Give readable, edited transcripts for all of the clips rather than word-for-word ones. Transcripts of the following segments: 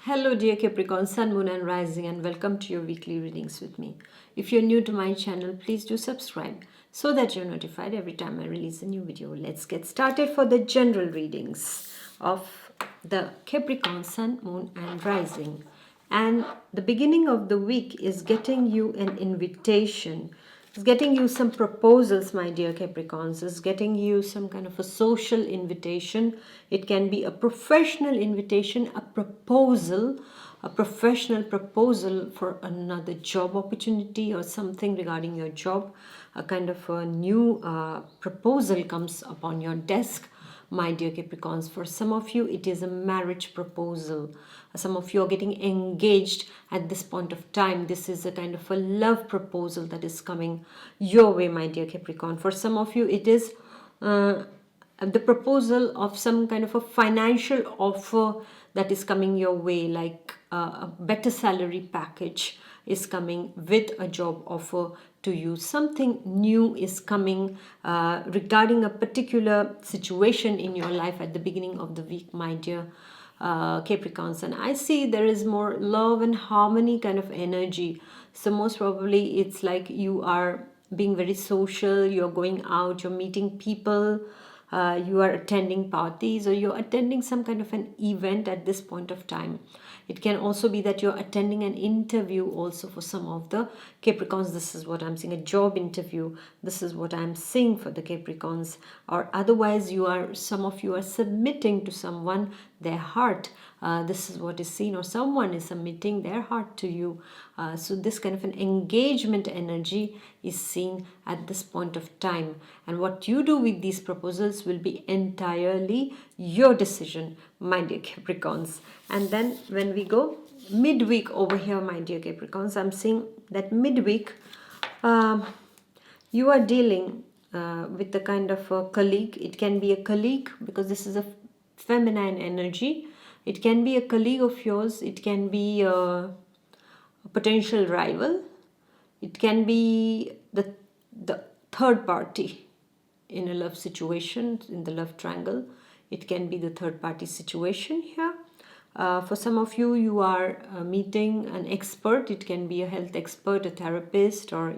Hello, dear Capricorn, Sun, Moon, and Rising, and welcome to your weekly readings with me. If you're new to my channel, please do subscribe so that you're notified every time I release a new video. Let's get started for the general readings of the Capricorn, Sun, Moon, and Rising. And the beginning of the week is getting you an invitation. It's getting you some proposals, my dear Capricorns. It's getting you some kind of a social invitation. It can be a professional invitation, a proposal, a professional proposal for another job opportunity or something regarding your job. A kind of a new proposal comes upon your desk, my dear Capricorns. For some of you, it is a marriage proposal. Some of you are getting engaged at this point of time. This is a kind of a love proposal that is coming your way, my dear Capricorn. For some of you, it is the proposal of some kind of a financial offer that is coming your way, like a better salary package is coming with a job offer to you. Something new is coming regarding a particular situation in your life at the beginning of the week, my dear Capricorns. And I see there is more love and harmony kind of energy. So most probably it's like you are being very social, you're going out, you're meeting people, you are attending parties, or you're attending some kind of an event at this point of time. It can also be that you're attending an interview also for some of the Capricorns. This is what I'm seeing, a job interview. This is what I'm seeing for the Capricorns. Or otherwise, some of you are submitting to someone their heart. This is what is seen, or someone is submitting their heart to you. So this kind of an engagement energy is seen at this point of time. And what you do with these proposals will be entirely your decision, my dear Capricorns. And then when we go midweek over here, my dear Capricorns, I'm seeing that midweek you are dealing with the kind of a colleague. It can be a colleague because this is a feminine energy. It can be a colleague of yours. It can be a potential rival. It can be the third party in a love situation, in the love triangle. It can be the third party situation here. For some of you, you are meeting an expert. It can be a health expert, a therapist, or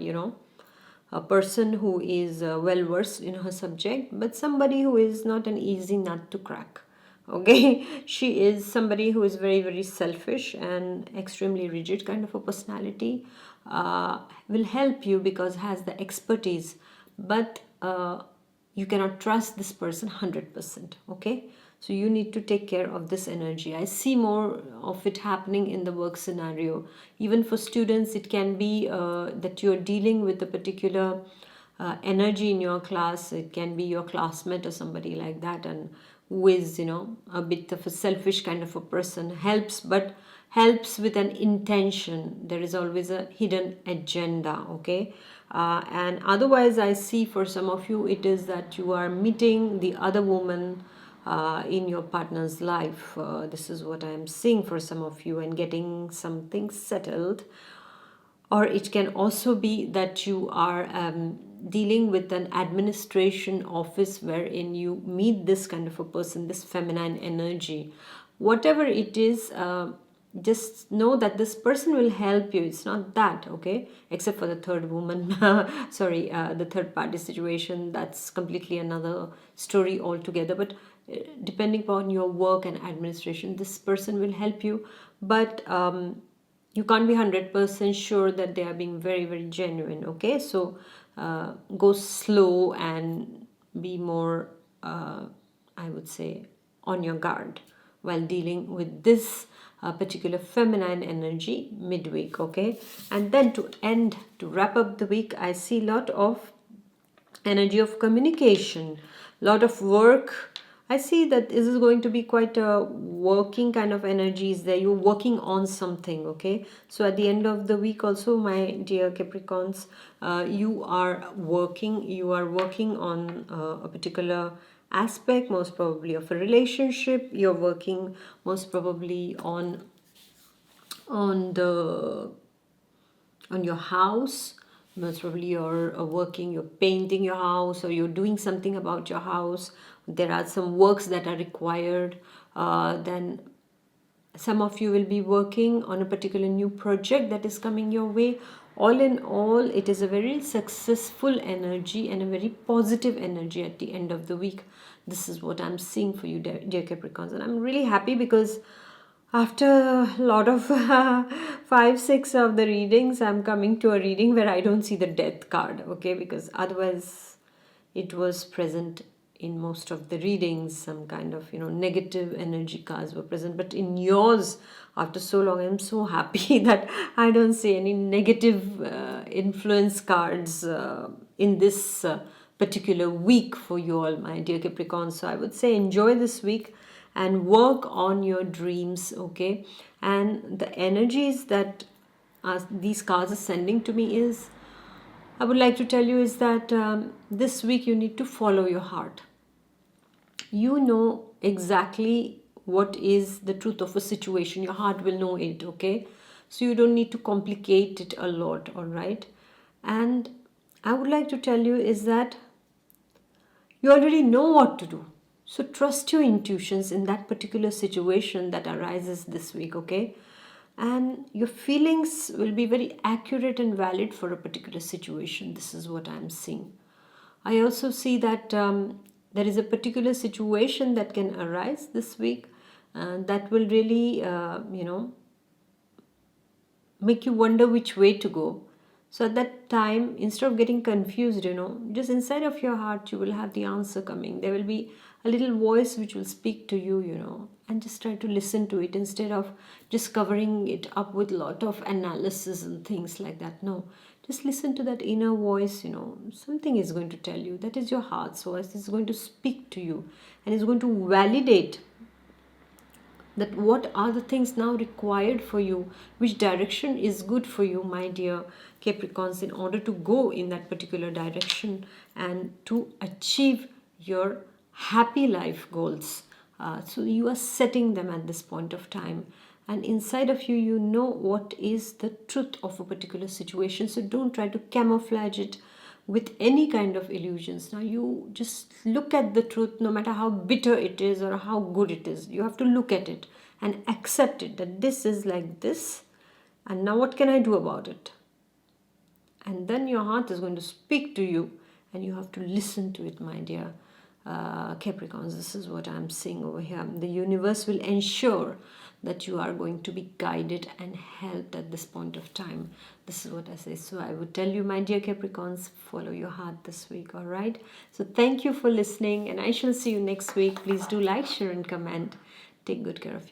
a person who is well versed in her subject, but somebody who is not an easy nut to crack. Okay, she is somebody who is very, very selfish and extremely rigid kind of a personality. Will help you because has the expertise, but you cannot trust this person 100%. Okay, so you need to take care of this energy. I see more of it happening in the work scenario. Even for students, it can be that you're dealing with a particular energy in your class. It can be your classmate or somebody like that, and who is a bit of a selfish kind of a person. Helps with an intention. There is always a hidden agenda. Okay, and otherwise I see for some of you it is that you are meeting the other woman in your partner's life. This is what I am seeing for some of you, and getting something settled. Or it can also be that you are dealing with an administration office wherein you meet this kind of a person, this feminine energy. Whatever it is, just know that this person will help you. It's not that, okay, except for the third woman. Sorry, the third party situation, that's completely another story altogether. But depending upon your work and administration, this person will help you. But you can't be 100% sure that they are being very, very genuine. Okay, so go slow and be more I would say on your guard while dealing with this particular feminine energy midweek. Okay, and then to wrap up the week, I see a lot of energy of communication, lot of work. I see that this is going to be quite a working kind of energies there. You're working on something. Okay, so at the end of the week also, my dear Capricorns, you are working on a particular aspect, most probably of a relationship. You're working most probably on the on your house. Most probably you're working, you're painting your house, or you're doing something about your house. There are some works that are required. Then Some of you will be working on a particular new project that is coming your way. All in all, it is a very successful energy and a very positive energy at the end of the week. This is what I'm seeing for you, dear Capricorns, and I'm really happy because after a lot of 5 6 of the readings, I'm coming to a reading where I don't see the death card, okay, because otherwise it was present in most of the readings. Some kind of negative energy cards were present, but in yours, after so long, I'm so happy that I don't see any negative influence cards in this particular week for you all, my dear Capricorn. So I would say enjoy this week and work on your dreams, okay. And the energies that these cards are sending to me is, I would like to tell you, is that this week you need to follow your heart. You know exactly what is the truth of a situation. Your heart will know it, okay? So you don't need to complicate it a lot, all right? And I would like to tell you is that you already know what to do. So trust your intuitions in that particular situation that arises this week, okay? And your feelings will be very accurate and valid for a particular situation. This is what I'm seeing. I also see that there is a particular situation that can arise this week that will really, make you wonder which way to go. So at that time, instead of getting confused, just inside of your heart, you will have the answer coming. There will be a little voice which will speak to you, and just try to listen to it instead of just covering it up with a lot of analysis and things like that. No, just listen to that inner voice, something is going to tell you. That is your heart's voice. It's going to speak to you and it's going to validate that what are the things now required for you, which direction is good for you, my dear Capricorns, in order to go in that particular direction and to achieve your happy life goals. So you are setting them at this point of time, and inside of you, you know what is the truth of a particular situation. So don't try to camouflage it with any kind of illusions. Now you just look at the truth, no matter how bitter it is or how good it is. You have to look at it and accept it, that this is like this, and now what can I do about it? And then your heart is going to speak to you, and you have to listen to it, my dear Capricorns. This is what I'm seeing over here. The universe will ensure that you are going to be guided and helped at this point of time. This is what I say. So I would tell you, my dear Capricorns, follow your heart this week, all right? So thank you for listening, and I shall see you next week. Please do like, share, and comment. Take good care of yourself.